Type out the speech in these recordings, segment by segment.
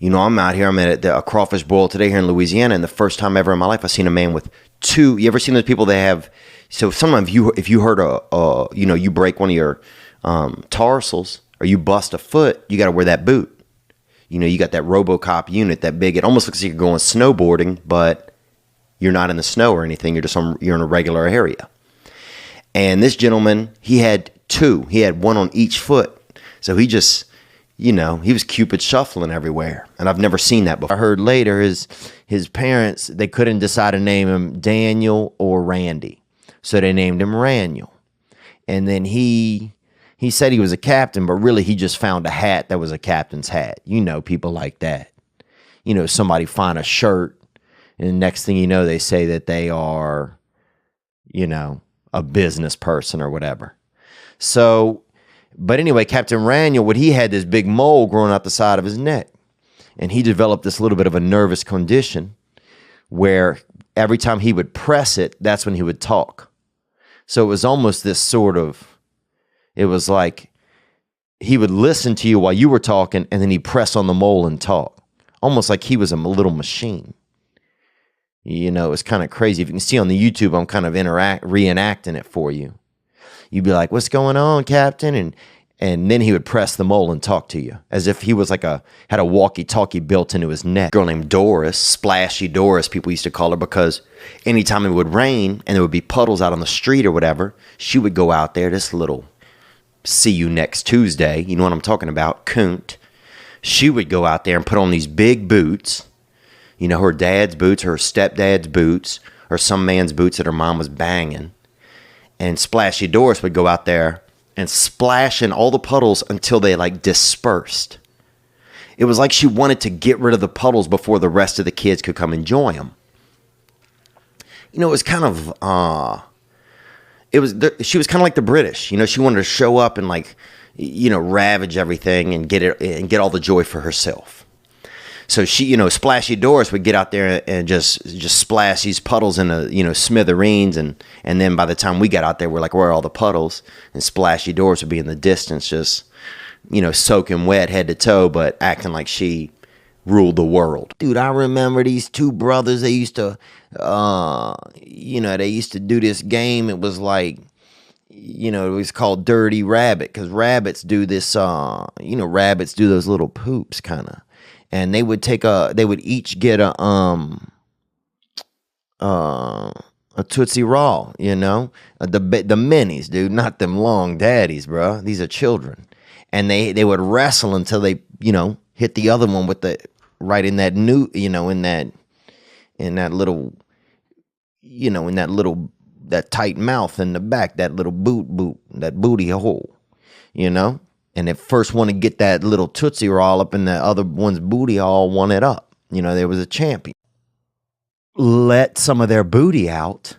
I'm out here. I'm at a crawfish boil today here in Louisiana, and the first time ever in my life I seen a man with two. You ever seen those people that have? So sometimes if you hurt you break one of your tarsals or you bust a foot, you got to wear that boot. You got that RoboCop unit, that big. It almost looks like you're going snowboarding, but you're not in the snow or anything. You're in a regular area. And this gentleman, he had two. He had one on each foot. So he just, he was Cupid shuffling everywhere. And I've never seen that before. I heard later his parents, they couldn't decide to name him Daniel or Randy. So they named him Raniel. And then he said he was a captain, but really he just found a hat that was a captain's hat. People like that. Somebody find a shirt, and the next thing you know, they say that they are, a business person or whatever. So, but anyway, Captain Raniel, he had this big mole growing out the side of his neck. And he developed this little bit of a nervous condition where every time he would press it, that's when he would talk. So it was almost this sort of, it was like he would listen to you while you were talking, and then he'd press on the mole and talk. Almost like he was a little machine. It's kind of crazy. If you can see on the YouTube, I'm kind of reenacting it for you. You'd be like, "What's going on, Captain?" And then he would press the mole and talk to you as if he was had a walkie-talkie built into his neck. A girl named Doris, Splashy Doris, people used to call her, because anytime it would rain and there would be puddles out on the street or whatever, she would go out there, this little see you next Tuesday, you know what I'm talking about, coont. She would go out there and put on these big boots, her dad's boots, her stepdad's boots, or some man's boots that her mom was banging. And Splashy Doris would go out there and splash in all the puddles until they dispersed. It was like she wanted to get rid of the puddles before the rest of the kids could come enjoy them. It was kind of, she was kind of like the British. She wanted to show up and ravage everything and get all the joy for herself. So she, Splashy Doris would get out there and just splash these puddles into, smithereens. And then by the time we got out there, we're like, where are all the puddles? And Splashy Doris would be in the distance, just, soaking wet head to toe, but acting like she ruled the world. Dude, I remember these two brothers, they used to, they used to do this game. It was it was called Dirty Rabbit, because rabbits do this, rabbits do those little poops kind of. And they would each get a Tootsie Roll, the minis, dude, not them long daddies, bro. These are children. And they would wrestle until they, hit the other one with right in that that tight mouth in the back, that little that booty hole, And if first one to get that little Tootsie Roll up in the other one's booty hole won it up. There was a champion. Let some of their booty out,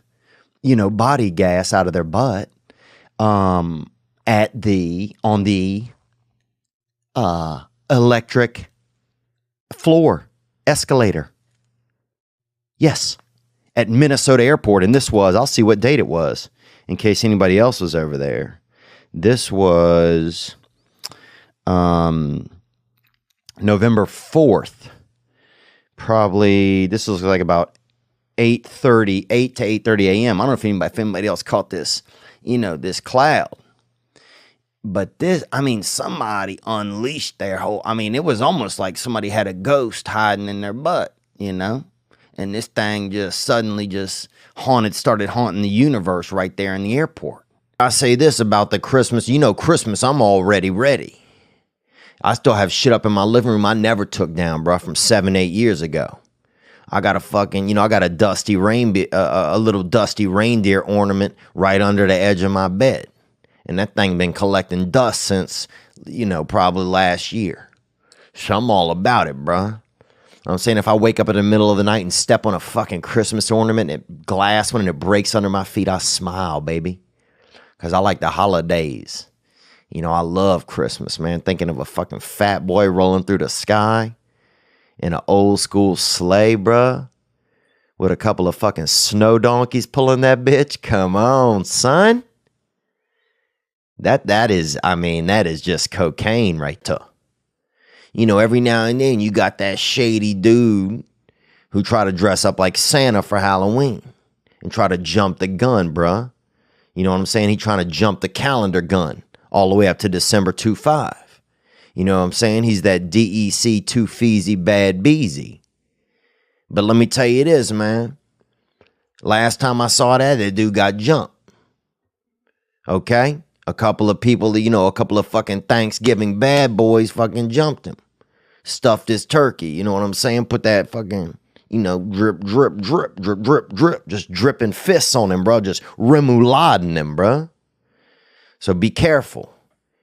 body gas out of their butt, on the electric floor escalator. Yes, at Minnesota Airport. And I'll see what date it was in case anybody else was over there. This was November 4th. Probably, this was about 8 to 8:30 a.m. I don't know if anybody else caught this, this cloud. But somebody unleashed their whole, it was almost like somebody had a ghost hiding in their butt, And this thing just suddenly started haunting the universe right there in the airport. I say this about the Christmas, Christmas, I'm already ready. I still have shit up in my living room I never took down, bro, from 7-8 years ago. I got I got a little dusty reindeer ornament right under the edge of my bed. And that thing been collecting dust since, probably last year. So I'm all about it, bro. I'm saying if I wake up in the middle of the night and step on a fucking Christmas ornament, glass one, and it breaks under my feet, I smile, baby. Because I like the holidays. I love Christmas, man. Thinking of a fucking fat boy rolling through the sky in an old school sleigh, bruh, with a couple of fucking snow donkeys pulling that bitch. Come on, son. That is just cocaine right there. You know, every now and then you got that shady dude who try to dress up like Santa for Halloween and try to jump the gun, bruh. You know what I'm saying? He trying to jump the calendar gun all the way up to December 25. You know what I'm saying? He's that DEC too feezy bad beezy. But let me tell you this, man. Last time I saw that dude got jumped. Okay? A couple of people, you know, a couple of fucking Thanksgiving bad boys fucking jumped him. Stuffed his turkey, you know what I'm saying? Put that fucking, you know, drip, drip, drip, drip, drip, drip, just dripping fists on him, bro. Just remoulading him, bro. So be careful.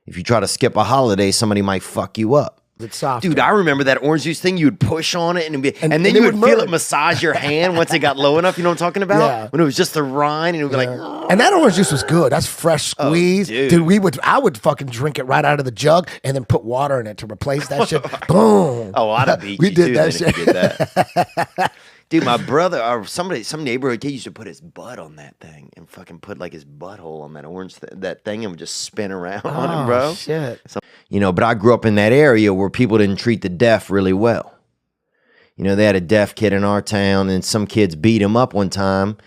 If you try to skip a holiday, somebody might fuck you up. It's soft. Dude, I remember that orange juice thing. You would push on it and then you would feel it massage your hand once it got low enough. You know what I'm talking about? Yeah. When it was just the rind and it would be like. And that orange juice was good. That's fresh squeeze. Oh, dude. I would fucking drink it right out of the jug and then put water in it to replace that shit. Boom. Oh, I'd have beat we you did too, that shit. Did that. Dude, my brother or some neighborhood kid used to put his butt on that thing and fucking put like his butthole on that orange that thing and would just spin around on him, bro. Shit. So, you know, but I grew up in that area where people didn't treat the deaf really well. You know, they had a deaf kid in our town and some kids beat him up one time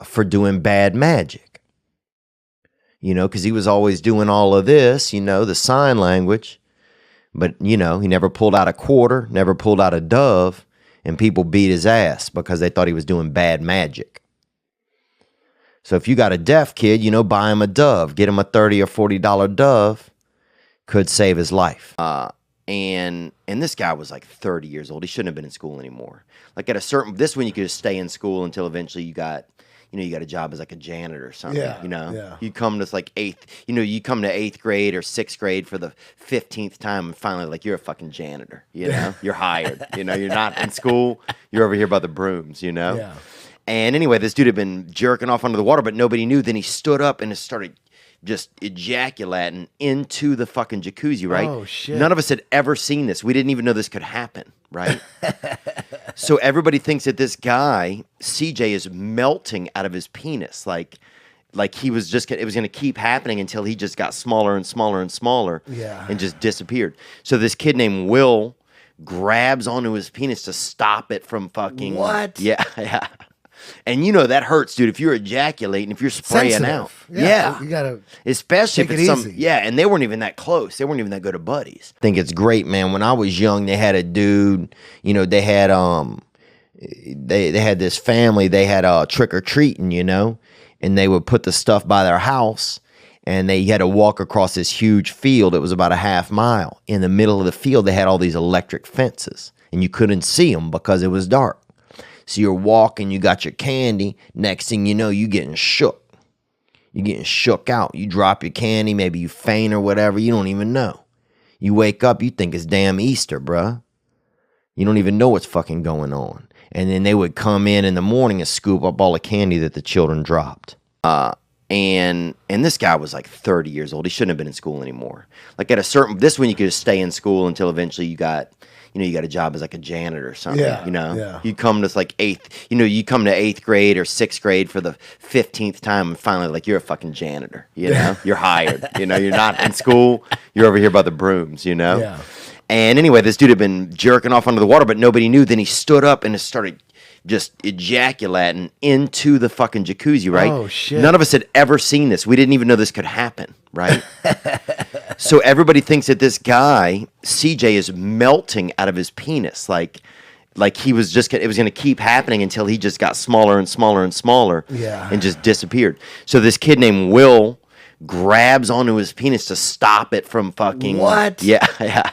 for doing bad magic. You know, because he was always doing all of this, you know, the sign language. But, you know, he never pulled out a quarter, never pulled out a dove. And people beat his ass because they thought he was doing bad magic. So if you got a deaf kid, you know, buy him a dove. Get him a $30 or $40 dove. Could save his life. And this guy was like 30 years old. He shouldn't have been in school anymore. Like at a certain, this one you could just stay in school until eventually you got a job as like a janitor or something, you know? Yeah. You come to like you come to 8th grade or 6th grade for the 15th time and finally like you're a fucking janitor, you know? You're hired, you know? You're not in school. You're over here by the brooms, you know? Yeah. And anyway, this dude had been jerking off under the water, but nobody knew. Then he stood up and started just ejaculating into the fucking jacuzzi, right? Oh, shit. None of us had ever seen this. We didn't even know this could happen, right? So everybody thinks that this guy, CJ, is melting out of his penis. Like he was just, it was going to keep happening until he just got smaller and smaller and smaller and just disappeared. So this kid named Will grabs onto his penis to stop it from fucking. What? Yeah. And you know that hurts, dude. If you're ejaculating, if you're spraying Sensitive. out, You gotta, especially if take it's it some, easy. and they weren't even that close. They weren't even that good of buddies. I think it's great, man. When I was young, they had a dude. You know, they had they had this family. They had trick or treating, you know, and they would put the stuff by their house, and they had to walk across this huge field. It was about a half mile. In the middle of the field, they had all these electric fences, and you couldn't see them because it was dark. So you're walking, you got your candy. Next thing you know, you getting shook. You're getting shook out. You drop your candy, maybe you faint or whatever. You don't even know. You wake up, you think it's damn Easter, bruh. You don't even know what's fucking going on. And then they would come in the morning and scoop up all the candy that the children dropped. And this guy was like 30 years old. He shouldn't have been in school anymore. Like at a certain, this one you could just stay in school until eventually you got a job as like a janitor or something, you know? Yeah. You come to like you come to 8th grade or 6th grade for the 15th time and finally like you're a fucking janitor, you know? You're hired, you know? You're not in school. You're over here by the brooms, you know? Yeah. And anyway, this dude had been jerking off under the water, but nobody knew. Then he stood up and started just ejaculating into the fucking jacuzzi, right? Oh, shit. None of us had ever seen this. We didn't even know this could happen, right? So everybody thinks that this guy, CJ, is melting out of his penis. Like he was just, it was going to keep happening until he just got smaller and smaller and smaller and just disappeared. So this kid named Will grabs onto his penis to stop it from fucking. What? Yeah.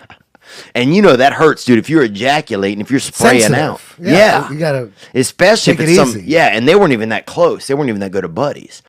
And you know that hurts, dude. If you're ejaculating, if you're spraying Sensitive. out, You gotta, especially if take it's it some, easy. and they weren't even that close. They weren't even that good of buddies.